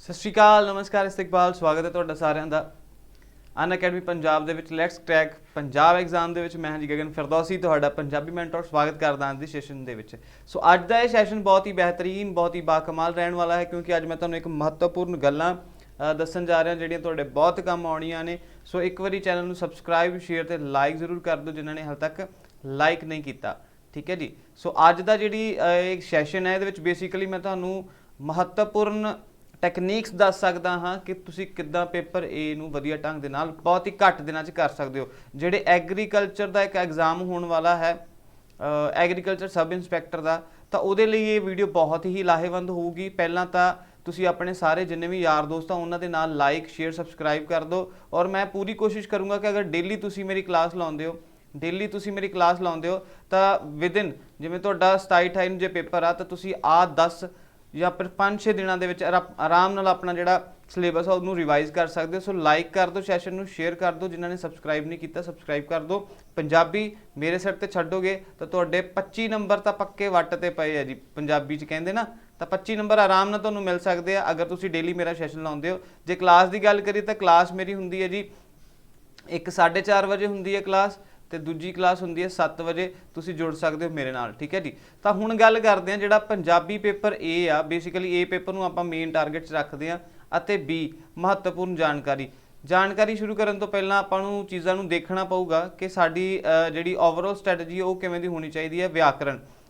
ਸਤਿ ਸ਼੍ਰੀ ਅਕਾਲ, ਨਮਸਕਾਰ, ਇਸਤਕਬਾਲ। ਸਵਾਗਤ ਹੈ ਤੁਹਾਡਾ ਸਾਰਿਆਂ ਦਾ ਅਨਅਕੈਡਮੀ ਪੰਜਾਬ ਦੇ ਵਿੱਚ ਲੈਟਸ ਕ੍ਰੈਕ ਪੰਜਾਬ ਐਗਜ਼ਾਮ ਦੇ ਵਿੱਚ। ਮੈਂ ਹਾਂ ਜੀ ਗਗਨ ਫਿਰਦੌਸੀ, ਤੁਹਾਡਾ ਪੰਜਾਬੀ ਮੈਂਟਰ। ਸਵਾਗਤ ਕਰਦਾ ਅੱਜ ਦੀ ਸੈਸ਼ਨ ਦੇ ਵਿੱਚ। ਸੋ ਅੱਜ ਦਾ ਇਹ ਸੈਸ਼ਨ ਬਹੁਤ ਹੀ ਬਿਹਤਰੀਨ, ਬਹੁਤ ਹੀ ਬਾਕਮਾਲ ਰਹਿਣ ਵਾਲਾ ਹੈ, ਕਿਉਂਕਿ ਅੱਜ ਮੈਂ ਤੁਹਾਨੂੰ ਇੱਕ ਮਹੱਤਵਪੂਰਨ ਗੱਲਾਂ ਦੱਸਣ ਜਾ ਰਿਹਾ ਜਿਹੜੀਆਂ ਤੁਹਾਡੇ ਬਹੁਤ ਕੰਮ ਆਉਣੀਆਂ ਨੇ। ਸੋ ਇੱਕ ਵਾਰੀ ਚੈਨਲ ਨੂੰ ਸਬਸਕ੍ਰਾਈਬ, ਸ਼ੇਅਰ ਤੇ ਲਾਈਕ ਜ਼ਰੂਰ ਕਰ ਦਿਓ ਜਿਨ੍ਹਾਂ ਨੇ ਹਾਲੇ ਤੱਕ ਲਾਈਕ ਨਹੀਂ ਕੀਤਾ। ਠੀਕ ਹੈ ਜੀ। ਸੋ ਅੱਜ ਦਾ ਜਿਹੜੀ ਇੱਕ ਸੈਸ਼ਨ ਹੈ, ਇਹਦੇ ਵਿੱਚ ਬੇਸਿਕਲੀ ਮੈਂ ਤੁਹਾਨੂੰ ਮਹੱਤਵਪੂਰਨ ਟੈਕਨੀਕਸ ਦੱਸ ਸਕਦਾ ਹਾਂ ਕਿ ਤੁਸੀਂ ਕਿੱਦਾਂ ਪੇਪਰ ਏ ਨੂੰ ਵਧੀਆ ਢੰਗ ਦੇ ਨਾਲ ਬਹੁਤ ਹੀ ਘੱਟ ਦਿਨਾਂ 'ਚ ਕਰ ਸਕਦੇ ਹੋ। ਜਿਹੜੇ ਐਗਰੀਕਲਚਰ ਦਾ ਇੱਕ ਐਗਜ਼ਾਮ ਹੋਣ ਵਾਲਾ ਹੈ, ਐਗਰੀਕਲਚਰ ਸਬ ਇੰਸਪੈਕਟਰ ਦਾ, ਤਾਂ ਉਹਦੇ ਲਈ ਇਹ ਵੀਡੀਓ ਬਹੁਤ ਹੀ ਲਾਹੇਵੰਦ ਹੋਊਗੀ। ਪਹਿਲਾਂ ਤਾਂ ਤੁਸੀਂ ਆਪਣੇ ਸਾਰੇ ਜਿੰਨੇ ਵੀ ਯਾਰ ਦੋਸਤ ਆ ਉਹਨਾਂ ਦੇ ਨਾਲ ਲਾਈਕ, ਸ਼ੇਅਰ, ਸਬਸਕ੍ਰਾਈਬ ਕਰ ਦਿਓ। ਔਰ ਮੈਂ ਪੂਰੀ ਕੋਸ਼ਿਸ਼ ਕਰੂੰਗਾ ਕਿ ਅਗਰ ਡੇਲੀ ਤੁਸੀਂ ਮੇਰੀ ਕਲਾਸ ਲਾਉਂਦੇ ਹੋ ਤਾਂ ਵਿਦਿਨ, ਜਿਵੇਂ ਤੁਹਾਡਾ 27-28 ਨੂੰ ਜੇ ਪੇਪਰ ਆ, ਤਾਂ ਤੁਸੀਂ 10 ਜਾਂ ਫਿਰ 5-6 ਦਿਨਾਂ ਦੇ ਵਿੱਚ ਆਰਾਮ ਨਾਲ ਆਪਣਾ ਜਿਹੜਾ ਸਿਲੇਬਸ ਆ ਉਹਨੂੰ ਰਿਵਾਈਜ਼ ਕਰ ਸਕਦੇ ਹੋ। ਸੋ ਲਾਈਕ ਕਰ ਦਿਓ, ਸੈਸ਼ਨ ਨੂੰ ਸ਼ੇਅਰ ਕਰ ਦਿਓ। ਜਿਨ੍ਹਾਂ ਨੇ ਸਬਸਕ੍ਰਾਈਬ ਨਹੀਂ ਕੀਤਾ, ਸਬਸਕ੍ਰਾਈਬ ਕਰ ਦਿਓ। ਪੰਜਾਬੀ ਮੇਰੇ ਸਿਰ ਤੇ ਛੱਡੋਗੇ ਤਾਂ ਤੁਹਾਡੇ 25 ਨੰਬਰ ਤਾਂ ਪੱਕੇ ਵੱਟ ਤੇ ਪਏ ਆ ਜੀ। ਪੰਜਾਬੀ 'ਚ ਕਹਿੰਦੇ ਨਾ, ਤਾਂ 25 ਨੰਬਰ ਆਰਾਮ ਨਾਲ ਤੁਹਾਨੂੰ ਮਿਲ ਸਕਦੇ ਆ ਅਗਰ ਤੁਸੀਂ ਡੇਲੀ ਮੇਰਾ ਸੈਸ਼ਨ ਲਾਉਂਦੇ ਹੋ। ਜੇ ਕਲਾਸ ਦੀ ਗੱਲ ਕਰੀਏ ਤਾਂ ਕਲਾਸ ਮੇਰੀ ਹੁੰਦੀ ਹੈ ਜੀ, ਇੱਕ 4:30 ਵਜੇ ਹੁੰਦੀ ਹੈ ਕਲਾਸ, ਤੇ ਦੂਜੀ ਕਲਾਸ ਹੁੰਦੀ ਹੈ 7 ਵਜੇ। ਤੁਸੀਂ ਜੁੜ ਸਕਦੇ ਹੋ ਮੇਰੇ ਨਾਲ। ਠੀਕ ਹੈ ਜੀ। ਤਾਂ ਹੁਣ ਗੱਲ ਕਰਦੇ ਹਾਂ ਜਿਹੜਾ ਪੰਜਾਬੀ ਪੇਪਰ ਏ ਆ। ਬੇਸਿਕਲੀ ਏ ਪੇਪਰ ਨੂੰ ਆਪਾਂ ਮੇਨ ਟਾਰਗੇਟ 'ਚ ਰੱਖਦੇ ਹਾਂ, ਅਤੇ ਬੀ ਮਹੱਤਵਪੂਰਨ ਜਾਣਕਾਰੀ ਸ਼ੁਰੂ ਕਰਨ ਤੋਂ ਪਹਿਲਾਂ ਆਪਾਂ ਨੂੰ ਚੀਜ਼ਾਂ ਨੂੰ ਦੇਖਣਾ ਪਊਗਾ ਕਿ ਸਾਡੀ ਜਿਹੜੀ ਓਵਰਆਲ ਸਟ੍ਰੈਟਜੀ ਉਹ ਕਿਵੇਂ ਦੀ ਹੋਣੀ ਚਾਹੀਦੀ ਹੈ।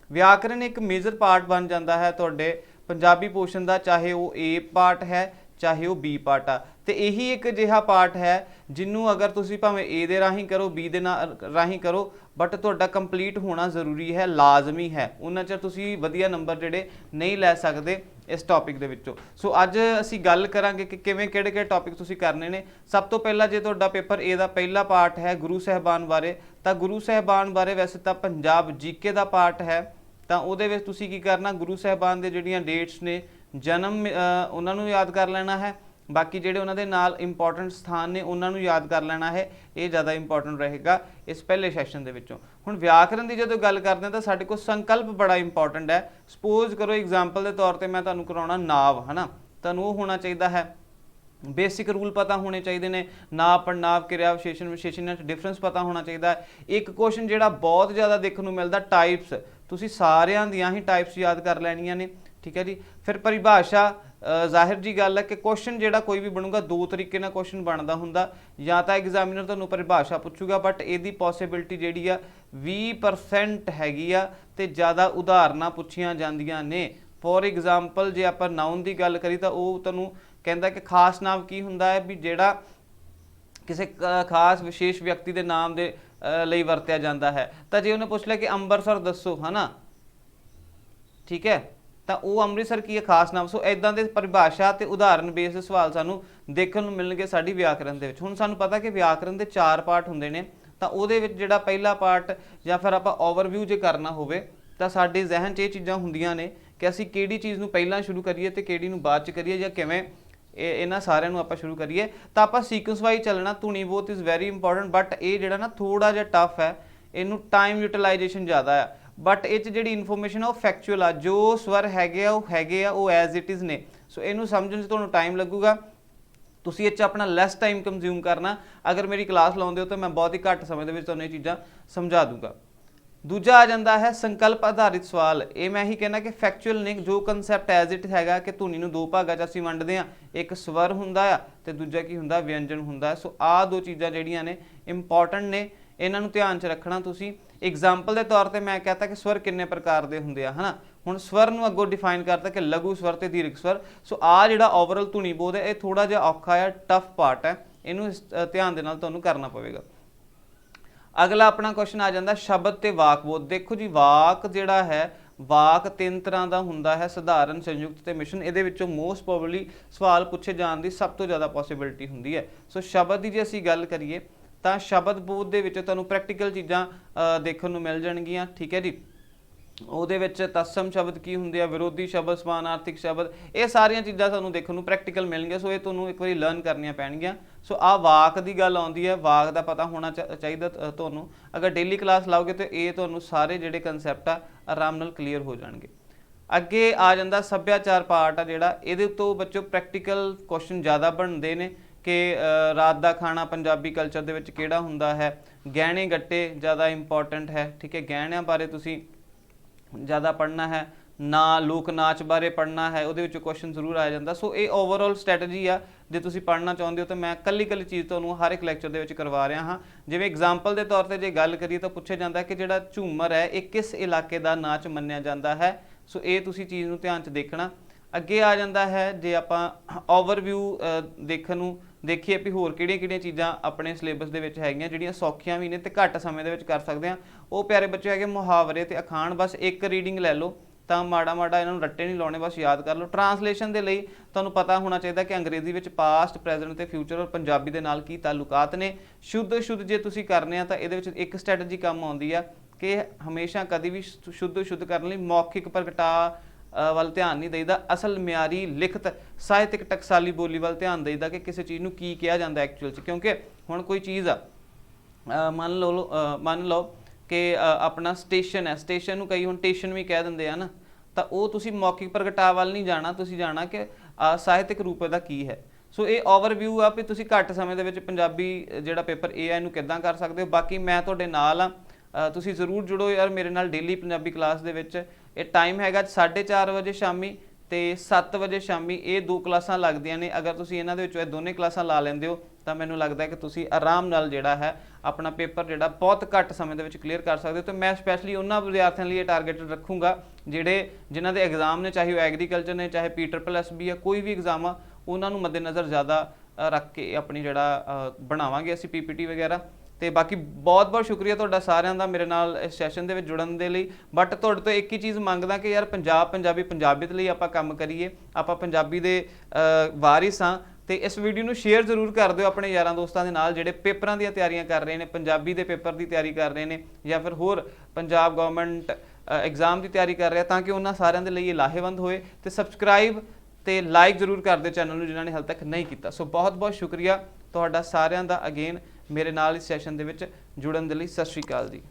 ਵਿਆਕਰਣ ਇੱਕ ਮੇਜਰ ਪਾਰਟ ਬਣ ਜਾਂਦਾ ਹੈ ਤੁਹਾਡੇ ਪੰਜਾਬੀ ਪੋਰਸ਼ਨ ਦਾ, ਚਾਹੇ ਉਹ ਏ ਪਾਰਟ ਹੈ ਚਾਹੇ ਉਹ ਬੀ ਪਾਰਟ ਆ। ਤੇ ਇਹੀ ਇੱਕ ਅਜਿਹਾ ਪਾਰਟ ਹੈ ਜਿਹਨੂੰ ਅਗਰ ਤੁਸੀਂ ਭਾਵੇਂ ਏ ਦੇ ਰਾਹੀਂ ਕਰੋ, ਬੀ ਦੇ ਰਾਹੀਂ ਕਰੋ, ਬਟ ਤੁਹਾਡਾ ਕੰਪਲੀਟ ਹੋਣਾ ਜ਼ਰੂਰੀ ਹੈ, ਲਾਜ਼ਮੀ ਹੈ। ਉਹਨਾਂ 'ਚ ਤੁਸੀਂ ਵਧੀਆ ਨੰਬਰ ਜਿਹੜੇ ਨਹੀਂ ਲੈ ਸਕਦੇ ਇਸ ਟੌਪਿਕ ਦੇ ਵਿੱਚੋਂ। ਸੋ ਅੱਜ ਅਸੀਂ ਗੱਲ ਕਰਾਂਗੇ ਕਿ ਕਿਵੇਂ ਕਿਹੜੇ ਟੌਪਿਕ ਤੁਸੀਂ ਕਰਨੇ ਨੇ। ਸਭ ਤੋਂ ਪਹਿਲਾਂ, ਜੇ ਤੁਹਾਡਾ ਪੇਪਰ ਏ ਦਾ ਪਹਿਲਾ ਪਾਰਟ ਹੈ ਗੁਰੂ ਸਾਹਿਬਾਨ ਬਾਰੇ, ਤਾਂ ਗੁਰੂ ਸਾਹਿਬਾਨ ਬਾਰੇ ਵੈਸੇ ਤਾਂ ਪੰਜਾਬ ਜੀਕੇ ਦਾ ਪਾਰਟ ਹੈ। ਤਾਂ ਉਹਦੇ ਵਿੱਚ ਤੁਸੀਂ ਕੀ ਕਰਨਾ, ਗੁਰੂ ਸਾਹਿਬਾਨ ਦੇ ਜਿਹੜੀਆਂ ਡੇਟਸ ਨੇ, ਜਨਮ, ਉਹਨਾਂ ਨੂੰ ਯਾਦ ਕਰ ਲੈਣਾ ਹੈ। ਬਾਕੀ ਜਿਹੜੇ ਉਹਨਾਂ ਦੇ ਨਾਲ ਇੰਪੋਰਟੈਂਟ ਸਥਾਨ ਨੇ ਉਹਨਾਂ ਨੂੰ ਯਾਦ ਕਰ ਲੈਣਾ ਹੈ। ਇਹ ਜ਼ਿਆਦਾ ਇੰਪੋਰਟੈਂਟ ਰਹੇਗਾ ਇਸ ਪਹਿਲੇ ਸੈਸ਼ਨ ਦੇ ਵਿੱਚੋਂ। ਹੁਣ ਵਿਆਕਰਨ ਦੀ ਜਦੋਂ ਗੱਲ ਕਰਦੇ ਹਾਂ ਤਾਂ ਸਾਡੇ ਕੋਲ ਸੰਕਲਪ ਬੜਾ ਇੰਪੋਰਟੈਂਟ ਹੈ। ਸਪੋਜ਼ ਕਰੋ ਐਗਜ਼ਾਮਪਲ ਦੇ ਤੌਰ ਤੇ ਮੈਂ ਤੁਹਾਨੂੰ ਕਰਾਉਣਾ ਨਾਂਵ, ਹੈ ਨਾ। ਤੁਹਾਨੂੰ ਉਹ ਹੋਣਾ ਚਾਹੀਦਾ ਹੈ, ਬੇਸਿਕ ਰੂਲ ਪਤਾ ਹੋਣੇ ਚਾਹੀਦੇ ਨੇ। ਨਾਂਵ, ਪੜਨਾਂਵ, ਕਿਰਿਆ ਵਿਸ਼ੇਸ਼ਣ, ਵਿਸ਼ੇਸ਼ਣ 'ਚ ਡਿਫਰੈਂਸ ਪਤਾ ਹੋਣਾ ਚਾਹੀਦਾ ਹੈ। ਇੱਕ ਕੁਐਸਚਨ ਜਿਹੜਾ ਬਹੁਤ ਜ਼ਿਆਦਾ ਦੇਖਣ ਨੂੰ ਮਿਲਦਾ, ਟਾਈਪਸ, ਤੁਸੀਂ ਸਾਰਿਆਂ ਦੀਆਂ ਹੀ ਟਾਈਪਸ ਯਾਦ ਕਰ ਲੈਣੀਆਂ ਨੇ। ਠੀਕ ਹੈ ਜੀ। ਫਿਰ ਪਰਿਭਾਸ਼ਾ, ਜ਼ਾਹਿਰ ਜੀ ਗੱਲ ਹੈ ਕਿ ਕੁਐਸਚਨ ਜਿਹੜਾ ਕੋਈ ਵੀ ਬਣੂਗਾ, ਦੋ ਤਰੀਕੇ ਨਾਲ ਕੁਐਸਚਨ ਬਣਦਾ ਹੁੰਦਾ। ਜਾਂ ਤਾਂ ਐਗਜ਼ਾਮੀਨਰ ਤੁਹਾਨੂੰ ਪਰਿਭਾਸ਼ਾ ਪੁੱਛੂਗਾ, ਬਟ ਇਹਦੀ ਪੋਸੀਬਿਲਿਟੀ ਜਿਹੜੀ ਆ 20% ਹੈਗੀ ਆ, ਤੇ ਜ਼ਿਆਦਾ ਉਦਾਹਰਨਾਂ ਪੁੱਛੀਆਂ ਜਾਂਦੀਆਂ ਨੇ। ਫੋਰ ਐਗਜ਼ਾਮਪਲ, ਜੇ ਆਪਾਂ ਨਾਉਨ ਦੀ ਗੱਲ ਕਰੀ ਤਾਂ ਉਹ ਤੁਹਾਨੂੰ ਕਹਿੰਦਾ ਕਿ ਖਾਸ ਨਾਮ ਕੀ ਹੁੰਦਾ ਹੈ, ਵੀ ਜਿਹੜਾ ਕਿਸੇ ਖਾਸ ਵਿਸ਼ੇਸ਼ ਵਿਅਕਤੀ ਦੇ ਨਾਮ ਦੇ ਲਈ ਵਰਤਿਆ ਜਾਂਦਾ ਹੈ। ਤਾਂ ਜੇ ਉਹਨੇ ਪੁੱਛ ਲਿਆ ਕਿ ਅੰਮ੍ਰਿਤਸਰ ਦੱਸੋ, ਹੈ ਨਾ, ਠੀਕ ਹੈ, ਤਾਂ ਉਹ ਅੰਮ੍ਰਿਤਸਰ ਕੀ ਹੈ, ਖਾਸ ਨਾਮ। ਸੋ ਇਦਾਂ ਦੇ ਪਰਿਭਾਸ਼ਾ ਤੇ ਉਦਾਹਰਨ ਬੇਸ ਦੇ ਸਵਾਲ ਸਾਨੂੰ ਦੇਖਣ ਨੂੰ ਮਿਲਣਗੇ ਸਾਡੀ ਵਿਆਕਰਨ ਦੇ ਵਿੱਚ। ਹੁਣ ਸਾਨੂੰ ਪਤਾ ਕਿ ਵਿਆਕਰਨ ਦੇ 4 ਪਾਰਟ ਹੁੰਦੇ ਨੇ, ਤਾਂ ਉਹਦੇ ਵਿੱਚ ਜਿਹੜਾ ਪਹਿਲਾ ਪਾਰਟ, ਜਾਂ ਫਿਰ ਆਪਾਂ ਓਵਰਵਿਊ ਜੇ ਕਰਨਾ ਹੋਵੇ, ਤਾਂ ਸਾਡੇ ਜ਼ਿਹਨ 'ਚ ਇਹ ਚੀਜ਼ਾਂ ਹੁੰਦੀਆਂ ਨੇ ਕਿ ਅਸੀਂ ਕਿਹੜੀ ਚੀਜ਼ ਨੂੰ ਪਹਿਲਾਂ ਸ਼ੁਰੂ ਕਰੀਏ ਤੇ ਕਿਹੜੀ ਨੂੰ ਬਾਅਦ 'ਚ ਕਰੀਏ, ਜਾਂ ਕਿਵੇਂ ਇਹਨਾਂ ਸਾਰਿਆਂ ਨੂੰ ਆਪਾਂ ਸ਼ੁਰੂ ਕਰੀਏ। ਤਾਂ ਆਪਾਂ ਸੀਕੁਐਂਸ ਵਾਈਜ਼ ਚੱਲਣਾ। ਧੁਨੀ ਬੋਧ ਇਜ਼ ਵੈਰੀ ਇੰਪੋਰਟੈਂਟ, ਬਟ ਇਹ ਜਿਹੜਾ ਨਾ ਥੋੜਾ ਜਿਹਾ ਟਫ ਹੈ, ਇਹਨੂੰ ਟਾਈਮ ਯੂਟੀਲਾਈਜੇਸ਼ਨ ਜ਼ਿਆਦਾ ਆ। ਬਟ ਇਹ 'ਚ ਜਿਹੜੀ ਇਨਫੋਰਮੇਸ਼ਨ ਆ ਉਹ ਫੈਕਚੁਅਲ ਆ, ਜੋ ਸਵਰ ਹੈਗੇ ਆ ਉਹ ਐਜ਼ ਇਟ ਇਜ਼ ਨੇ। ਸੋ ਇਹਨੂੰ ਸਮਝਣ 'ਚ ਤੁਹਾਨੂੰ ਟਾਈਮ ਲੱਗੂਗਾ। ਤੁਸੀਂ ਇਹ 'ਚ ਆਪਣਾ ਲੈਸ ਟਾਈਮ ਕੰਜ਼ਿਊਮ ਕਰਨਾ। ਅਗਰ ਮੇਰੀ ਕਲਾਸ ਲਾਉਂਦੇ ਹੋ ਤਾਂ ਮੈਂ ਬਹੁਤ ਹੀ ਘੱਟ ਸਮੇਂ ਦੇ ਵਿੱਚ ਤੁਹਾਨੂੰ ਇਹ ਚੀਜ਼ਾਂ ਸਮਝਾ ਦੂੰਗਾ। ਦੂਜਾ ਆ ਜਾਂਦਾ ਹੈ ਸੰਕਲਪ ਆਧਾਰਿਤ ਸਵਾਲ। ਇਹ ਮੈਂ ਹੀ ਕਹਿਣਾ ਕਿ ਫੈਕਚੁਅਲ ਨੇ, ਜੋ ਕਨਸੈਪਟ ਐਜ਼ ਇਟ ਹੈਗਾ ਕਿ ਧੁਨੀ ਨੂੰ 2 ਭਾਗਾਂ 'ਚ ਅਸੀਂ ਵੰਡਦੇ ਹਾਂ, ਇੱਕ ਸਵਰ ਹੁੰਦਾ ਆ ਤੇ ਦੂਜਾ ਕੀ ਹੁੰਦਾ, ਵਿਅੰਜਨ ਹੁੰਦਾ। ਸੋ ਆਹ 2 ਚੀਜ਼ਾਂ ਜਿਹੜੀਆਂ ਨੇ ਇੰਪੋਰਟੈਂਟ ਨੇ, ਇਹਨਾਂ ਨੂੰ ਧਿਆਨ 'ਚ ਰੱਖਣਾ ਤੁਸੀਂ। ਐਗਜ਼ਾਮਪਲ ਦੇ ਤੌਰ ਤੇ ਮੈਂ ਕਹਤਾ ਕਿ ਸਵਰ ਕਿੰਨੇ ਪ੍ਰਕਾਰ ਦੇ ਹੁੰਦੇ ਆ, ਹੈ ਨਾ। ਹੁਣ ਸਵਰ ਨੂੰ ਅੱਗੋਂ ਡਿਫਾਈਨ ਕਰਤਾ ਕਿ ਲਘੂ ਸਵਰ ਤੇ ਦੀਰਘ ਸਵਰ। ਸੋ ਆਹ ਜਿਹੜਾ ਓਵਰਆਲ ਧੁਨੀ ਬੋਧ ਹੈ, ਇਹ ਥੋੜਾ ਜਿਹਾ ਔਖਾ ਹੈ, ਟਫ ਪਾਰਟ ਹੈ, ਇਹਨੂੰ ਧਿਆਨ ਦੇ ਨਾਲ ਤੁਹਾਨੂੰ ਕਰਨਾ ਪਵੇਗਾ। ਅਗਲਾ ਆਪਣਾ ਕੁਐਸਚਨ ਆ ਜਾਂਦਾ ਸ਼ਬਦ ਤੇ ਵਾਕ ਬੋਧ। ਦੇਖੋ ਜੀ, ਵਾਕ ਜਿਹੜਾ ਹੈ, ਵਾਕ 3 ਤਰ੍ਹਾਂ ਦਾ ਹੁੰਦਾ ਹੈ, ਸਧਾਰਨ, ਸੰਯੁਕਤ ਤੇ ਮਿਸ਼ਨ। ਇਹਦੇ ਵਿੱਚੋਂ ਮੋਸਟ ਪ੍ਰੋਬਬਲੀ ਸਵਾਲ ਪੁੱਛੇ ਜਾਣ ਦੀ ਸਭ ਤੋਂ ਜ਼ਿਆਦਾ ਪੋਸੀਬਿਲਿਟੀ ਹੁੰਦੀ ਹੈ। ਸੋ ਸ਼ਬਦ ਦੀ ਜੇ ਅਸੀਂ ਗੱਲ ਕਰੀਏ ਤਾਂ ਸ਼ਬਦ ਬੋਧ ਦੇ ਵਿੱਚ ਤੁਹਾਨੂੰ ਪ੍ਰੈਕਟੀਕਲ ਚੀਜ਼ਾਂ ਦੇਖਣ ਨੂੰ ਮਿਲ ਜਾਣਗੀਆਂ। ਠੀਕ ਹੈ ਜੀ। ਉਹਦੇ ਵਿੱਚ ਤਤਸਮ ਸ਼ਬਦ ਕੀ ਹੁੰਦੇ ਆ, ਵਿਰੋਧੀ ਸ਼ਬਦ, ਸਮਾਨਾਰਥਿਕ ਸ਼ਬਦ, ਇਹ ਸਾਰੀਆਂ ਚੀਜ਼ਾਂ ਤੁਹਾਨੂੰ ਦੇਖਣ ਨੂੰ ਪ੍ਰੈਕਟੀਕਲ ਮਿਲਣਗੀਆਂ। ਸੋ ਇਹ ਤੁਹਾਨੂੰ ਇੱਕ ਵਾਰੀ ਲਰਨ ਕਰਨੀਆਂ ਪੈਣਗੀਆਂ। ਸੋ ਆਹ ਵਾਕ ਦੀ ਗੱਲ ਆਉਂਦੀ ਹੈ, ਵਾਕ ਦਾ ਪਤਾ ਹੋਣਾ ਚਾਹੀਦਾ ਤੁਹਾਨੂੰ। ਅਗਰ ਡੇਲੀ ਕਲਾਸ ਲਾਓਗੇ ਤਾਂ ਇਹ ਤੁਹਾਨੂੰ ਸਾਰੇ ਜਿਹੜੇ ਕਨਸੈਪਟ ਆ ਆਰਾਮ ਨਾਲ ਕਲੀਅਰ ਹੋ ਜਾਣਗੇ। ਅੱਗੇ ਆ ਜਾਂਦਾ ਸੱਭਿਆਚਾਰ ਪਾਰਟ ਆ ਜਿਹੜਾ, ਇਹਦੇ ਤੋਂ ਬੱਚੋ ਪ੍ਰੈਕਟੀਕਲ ਕੁਐਸਚਨ ਜ਼ਿਆਦਾ ਬਣਦੇ ਨੇ ਕਿ ਰਾਤ ਦਾ ਖਾਣਾ ਪੰਜਾਬੀ ਕਲਚਰ ਦੇ ਵਿੱਚ ਕਿਹੜਾ ਹੁੰਦਾ ਹੈ, ਗਹਿਣੇ ਗੱਟੇ ਜ਼ਿਆਦਾ ਇੰਪੋਰਟੈਂਟ ਹੈ, ਠੀਕ ਹੈ, ਗਹਿਣਿਆਂ ਬਾਰੇ ਤੁਸੀਂ ਜ਼ਿਆਦਾ ਪੜ੍ਹਨਾ ਹੈ, ਨਾ ਲੋਕ ਨਾਚ ਬਾਰੇ ਪੜ੍ਹਨਾ ਹੈ, ਉਹਦੇ ਵਿੱਚ ਕੁਐਸਚਨ ਜ਼ਰੂਰ ਆ ਜਾਂਦਾ। ਸੋ ਇਹ ਓਵਰਆਲ ਸਟ੍ਰੈਟਜੀ ਆ, ਜੇ ਤੁਸੀਂ ਪੜ੍ਹਨਾ ਚਾਹੁੰਦੇ ਹੋ ਤਾਂ ਮੈਂ ਕੱਲੀ ਚੀਜ਼ ਤੁਹਾਨੂੰ ਹਰ ਇੱਕ ਲੈਕਚਰ ਦੇ ਵਿੱਚ ਕਰਵਾ ਰਿਹਾ ਹਾਂ। ਜਿਵੇਂ ਐਗਜ਼ਾਮਪਲ ਦੇ ਤੌਰ ਤੇ ਜੇ ਗੱਲ ਕਰੀਏ ਤਾਂ ਪੁੱਛਿਆ ਜਾਂਦਾ ਕਿ ਜਿਹੜਾ ਝੂਮਰ ਹੈ ਇਹ ਕਿਸ ਇਲਾਕੇ ਦਾ ਨਾਚ ਮੰਨਿਆ ਜਾਂਦਾ ਹੈ। ਸੋ ਇਹ ਤੁਸੀਂ ਚੀਜ਼ ਨੂੰ ਧਿਆਨ 'ਚ ਦੇਖਣਾ। ਅੱਗੇ ਆ ਜਾਂਦਾ ਹੈ ਜੇ ਆਪਾਂ ਓਵਰਵਿਊ ਦੇਖਣ ਨੂੰ ਦੇਖੀਏ ਵੀ ਹੋਰ ਕਿਹੜੀਆਂ ਚੀਜ਼ਾਂ ਆਪਣੇ ਸਿਲੇਬਸ ਦੇ ਵਿੱਚ ਹੈਗੀਆਂ ਜਿਹੜੀਆਂ ਸੌਖੀਆਂ ਵੀ ਨੇ ਤੇ ਘੱਟ ਸਮੇਂ ਦੇ ਵਿੱਚ ਕਰ ਸਕਦੇ ਆ। ਉਹ ਪਿਆਰੇ ਬੱਚੇ ਹੈਗੇ ਮੁਹਾਵਰੇ ਤੇ ਅਖਾਣ, ਬਸ ਇੱਕ ਰੀਡਿੰਗ ਲੈ ਲਓ ਤਾਂ ਮਾੜਾ ਇਹਨਾਂ ਨੂੰ ਰੱਟੇ ਨਹੀਂ ਲਾਉਣੇ, ਬਸ ਯਾਦ ਕਰ ਲਓ। ਟਰਾਂਸਲੇਸ਼ਨ ਦੇ ਲਈ ਤੁਹਾਨੂੰ ਪਤਾ ਹੋਣਾ ਚਾਹੀਦਾ ਕਿ ਅੰਗਰੇਜ਼ੀ ਵਿੱਚ ਪਾਸਟ, ਪ੍ਰੈਜ਼ੈਂਟ ਤੇ ਫਿਊਚਰ ਔਰ ਪੰਜਾਬੀ ਦੇ ਨਾਲ ਕੀ ਤਾਲੁਕਾਤ ਨੇ। ਸ਼ੁੱਧ ਜੇ ਤੁਸੀਂ ਕਰਨੇ ਆ ਤਾਂ ਇਹਦੇ ਵਿੱਚ ਇੱਕ ਸਟ੍ਰੈਟਜੀ ਕੰਮ ਆਉਂਦੀ ਆ ਕਿ ਹਮੇਸ਼ਾ ਕਦੀ ਵੀ ਸ਼ੁੱਧ ਕਰਨ ਲਈ ਮੌਖਿਕ ਪ੍ਰਗਟਾ ਵੱਲ ਧਿਆਨ ਨਹੀਂ ਦੇਈਦਾ, ਅਸਲ ਮਿਆਰੀ ਲਿਖਤ ਸਾਹਿਤਕ ਟਕਸਾਲੀ ਬੋਲੀ ਵੱਲ ਧਿਆਨ ਦੇਈਦਾ ਕਿ ਕਿਸੇ ਚੀਜ਼ ਨੂੰ ਕੀ ਕਿਹਾ ਜਾਂਦਾ ਐਕਚੁਅਲ 'ਚ। ਕਿਉਂਕਿ ਹੁਣ ਕੋਈ ਚੀਜ਼ ਆ ਮੰਨ ਲਓ ਕਿ ਆਪਣਾ ਸਟੇਸ਼ਨ ਹੈ, ਸਟੇਸ਼ਨ ਨੂੰ ਕਈ ਹੁਣ ਟੇਸ਼ਨ ਵੀ ਕਹਿ ਦਿੰਦੇ ਆ ਨਾ, ਤਾਂ ਉਹ ਤੁਸੀਂ ਮੌਖਿਕ ਪ੍ਰਗਟਾਅ ਵੱਲ ਨਹੀਂ ਜਾਣਾ, ਤੁਸੀਂ ਜਾਣਾ ਕਿ ਸਾਹਿਤਕ ਰੂਪ ਦਾ ਕੀ ਹੈ। ਸੋ ਇਹ ਓਵਰਵਿਊ ਆ ਵੀ ਤੁਸੀਂ ਘੱਟ ਸਮੇਂ ਦੇ ਵਿੱਚ ਪੰਜਾਬੀ ਜਿਹੜਾ ਪੇਪਰ AI ਨੂੰ ਕਿੱਦਾਂ ਕਰ ਸਕਦੇ ਹੋ। ਬਾਕੀ ਮੈਂ ਤੁਹਾਡੇ ਨਾਲ ਆ, ਤੁਸੀਂ ਜ਼ਰੂਰ ਜੁੜੋ ਯਾਰ ਮੇਰੇ ਨਾਲ ਡੇਲੀ ਪੰਜਾਬੀ ਕਲਾਸ ਦੇ ਵਿੱਚ। ਇਹ ਟਾਈਮ ਹੈਗਾ 4:30 ਵਜੇ ਸ਼ਾਮੀ ਤੇ 7 ਵਜੇ ਸ਼ਾਮੀ, ਇਹ 2 ਕਲਾਸਾਂ ਲੱਗਦੀਆਂ ਨੇ। ਅਗਰ ਤੁਸੀਂ ਇਹਨਾਂ ਦੇ ਵਿੱਚੋਂ ਇਹ ਦੋਨੇ ਕਲਾਸਾਂ ਲਾ ਲੈਂਦੇ ਹੋ ਤਾਂ ਮੈਨੂੰ ਲੱਗਦਾ ਕਿ ਤੁਸੀਂ ਆਰਾਮ ਨਾਲ ਜਿਹੜਾ ਹੈ ਆਪਣਾ ਪੇਪਰ ਜਿਹੜਾ ਬਹੁਤ ਘੱਟ ਸਮੇਂ ਦੇ ਵਿੱਚ ਕਲੀਅਰ ਕਰ ਸਕਦੇ ਹੋ। ਤੇ ਮੈਂ ਸਪੈਸ਼ਲੀ ਉਹਨਾਂ ਵਿਦਿਆਰਥੀਆਂ ਲਈ ਇਹ ਟਾਰਗੇਟਡ ਰੱਖੂੰਗਾ ਜਿਨ੍ਹਾਂ ਦੇ ਐਗਜ਼ਾਮ ਨੇ, ਚਾਹੇ ਉਹ ਐਗਰੀਕਲਚਰ ਨੇ, ਚਾਹੇ PSSB ਆ, ਕੋਈ ਵੀ ਐਗਜ਼ਾਮ ਆ, ਉਹਨਾਂ ਨੂੰ ਮੱਦੇਨਜ਼ਰ ਜ਼ਿਆਦਾ ਰੱਖ ਕੇ ਆਪਣੀ ਜਿਹੜਾ ਬਣਾਵਾਂਗੇ ਅਸੀਂ PPT ਵਗੈਰਾ। ਤੇ ਬਾਕੀ ਬਹੁਤ ਸ਼ੁਕਰੀਆ ਤੁਹਾਡਾ ਸਾਰਿਆਂ ਦਾ ਮੇਰੇ ਨਾਲ ਇਸ ਸੈਸ਼ਨ ਦੇ ਵਿੱਚ ਜੁੜਨ ਦੇ ਲਈ। ਬਟ ਤੁਹਾਡੇ ਤੋਂ ਇੱਕ ਹੀ ਚੀਜ਼ ਮੰਗਦਾ ਕਿ ਯਾਰ ਪੰਜਾਬੀਅਤ ਲਈ ਆਪਾਂ ਕੰਮ ਕਰੀਏ, ਆਪਾਂ ਪੰਜਾਬੀ ਦੇ ਵਾਰਿਸ ਹਾਂ। ਤੇ ਇਸ ਵੀਡੀਓ ਨੂੰ ਸ਼ੇਅਰ ਜ਼ਰੂਰ ਕਰ ਦਿਓ ਆਪਣੇ ਯਾਰਾਂ ਦੋਸਤਾਂ ਦੇ ਨਾਲ ਜਿਹੜੇ ਪੇਪਰਾਂ ਦੀਆਂ ਤਿਆਰੀਆਂ ਕਰ ਰਹੇ ਨੇ, ਪੰਜਾਬੀ ਦੇ ਪੇਪਰ ਦੀ ਤਿਆਰੀ ਕਰ ਰਹੇ ਨੇ ਜਾਂ ਫਿਰ ਹੋਰ ਪੰਜਾਬ ਗਵਰਨਮੈਂਟ ਐਗਜ਼ਾਮ ਦੀ ਤਿਆਰੀ ਕਰ ਰਿਹਾ, ਤਾਂ ਕਿ ਉਹਨਾਂ ਸਾਰਿਆਂ ਦੇ ਲਈ ਇਹ ਲਾਹੇਵੰਦ ਹੋਏ। ਤੇ ਸਬਸਕ੍ਰਾਈਬ ਤੇ ਲਾਈਕ ਜ਼ਰੂਰ ਕਰ ਦਿਓ ਚੈਨਲ ਨੂੰ ਜਿਨ੍ਹਾਂ ਨੇ ਹਾਲੇ ਤੱਕ ਨਹੀਂ ਕੀਤਾ। ਸੋ ਬਹੁਤ ਸ਼ੁਕਰੀਆ ਤੁਹਾਡਾ ਸਾਰਿਆਂ ਦਾ ਅਗੇਨ ਮੇਰੇ ਨਾਲ ਇਸ ਸੈਸ਼ਨ ਦੇ ਵਿੱਚ ਜੁੜਨ ਦੇ ਲਈ। ਸਤਿ ਸ਼੍ਰੀ ਅਕਾਲ ਜੀ।